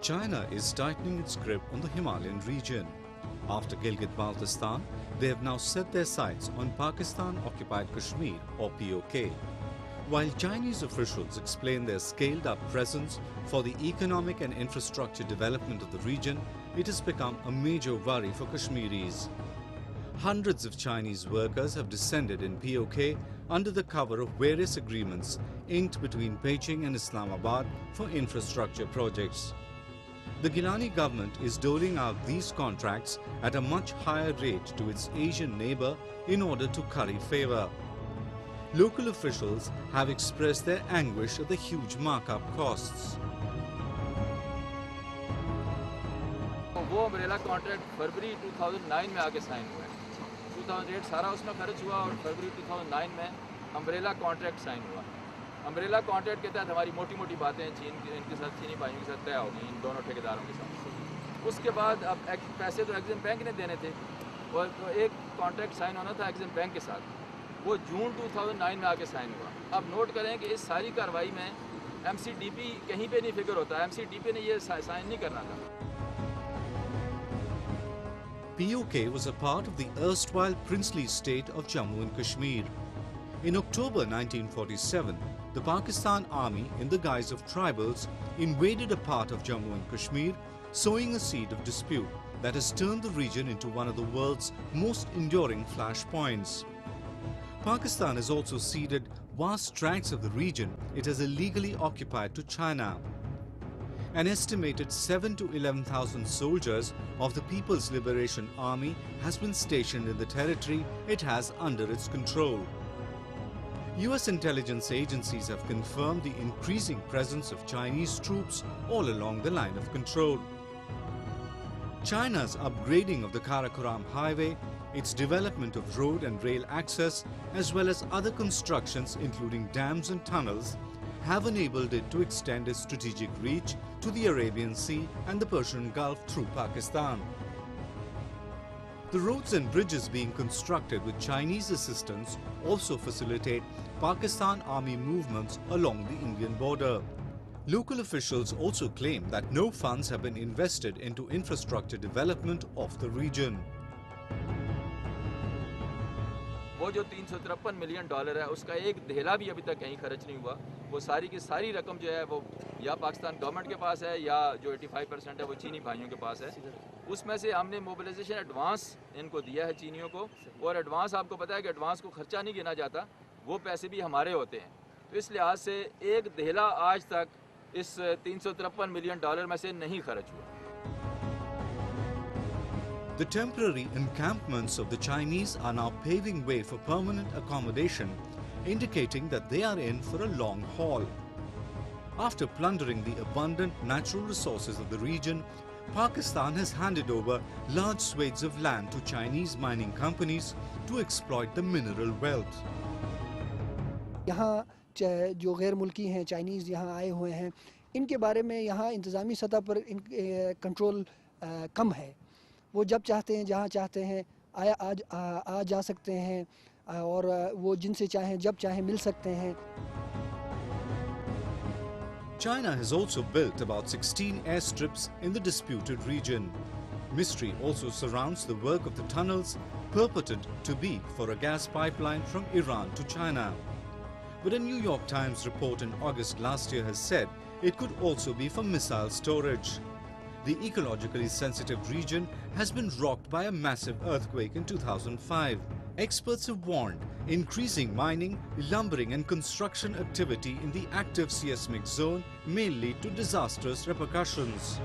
China is tightening its grip on the Himalayan region. After Gilgit-Baltistan, they have now set their sights on Pakistan-occupied Kashmir or POK. While Chinese officials explain their scaled-up presence for the economic and infrastructure development of the region, it has become a major worry for Kashmiris. Hundreds of Chinese workers have descended in POK under the cover of various agreements inked between Beijing and Islamabad for infrastructure projects. The Gilani government is doling out these contracts at a much higher rate to its Asian neighbour in order to curry favour. Local officials have expressed their anguish at the huge markup costs. वो umbrella contract फरवरी 2009 में आके sign हुआ है। 2008 सारा उसमें खर्च हुआ और फरवरी 2009 में अम्ब्रेला कॉन्ट्रैक्ट साइन हुआ। अम्ब्रेला कॉन्ट्रैक्ट के तहत हमारी मोटी मोटी बातें इनके साथ चीनी भाइयों के साथ तय हो गई, इन दोनों ठेकेदारों के साथ। उसके बाद अब पैसे तो एग्जिम बैंक ने देने थे और तो एक कॉन्ट्रैक्ट साइन होना था एग्जिम बैंक के साथ, वो जून 2009 में आके साइन हुआ। अब नोट करें कि इस सारी कार्रवाई में MCDP कहीं पे नहीं फिक्र होता, MCDP ने ये साइन नहीं करना था। POK was a part of the erstwhile princely state of Jammu and Kashmir. In October 1947, the Pakistan Army, in the guise of tribals, invaded a part of Jammu and Kashmir, sowing a seed of dispute that has turned the region into one of the world's most enduring flashpoints. Pakistan has also ceded vast tracts of the region it has illegally occupied to China. An estimated 7,000 to 11,000 soldiers of the People's Liberation Army has been stationed in the territory it has under its control. US intelligence agencies have confirmed the increasing presence of Chinese troops all along the line of control. China's upgrading of the Karakoram Highway, its development of road and rail access, as well as other constructions including dams and tunnels, have enabled it to extend its strategic reach to the Arabian Sea and the Persian Gulf through Pakistan. The roads and bridges being constructed with Chinese assistance also facilitate Pakistan Army movements along the Indian border. Local officials also claim that no funds have been invested into infrastructure development of the region. वो जो $353 million है उसका एक धेला भी अभी तक कहीं खर्च नहीं हुआ। वो सारी की सारी रकम जो है वो या पाकिस्तान गवर्नमेंट के पास है या जो 85% है वो चीनी भाइयों के पास है। उसमें से हमने मोबिलाइजेशन एडवांस इनको दिया है चीनियों को, और एडवांस आपको पता है कि एडवांस को खर्चा नहीं गिना जाता, वो पैसे भी हमारे होते हैं। तो इस लिहाज से एक धेला आज तक इस $353 मिलियन में से नहीं खर्च हुआ। The temporary encampments of the Chinese are now paving way for permanent accommodation, indicating that they are in for a long haul. After plundering the abundant natural resources of the region, Pakistan has handed over large swathes of land to Chinese mining companies to exploit the mineral wealth. यहाँ जो गैर मुल्की हैं, Chinese यहाँ आए हुए हैं, इनके बारे में यहाँ इंतज़ामी सतह पर कंट्रोल कम है। वो जब चाहते हैं, जहाँ चाहते हैं आ जा सकते हैं और वो जिनसे चाहें जब चाहें मिल सकते हैं। China has also built about 16 airstrips in the disputed region. Mystery also surrounds the work of the tunnels purported to be for a gas pipeline from Iran to China. But a New York Times report in August last year has said it could also be for missile storage. The ecologically sensitive region has been rocked by a massive earthquake in 2005. Experts have warned increasing mining, lumbering and construction activity in the active seismic zone may lead to disastrous repercussions.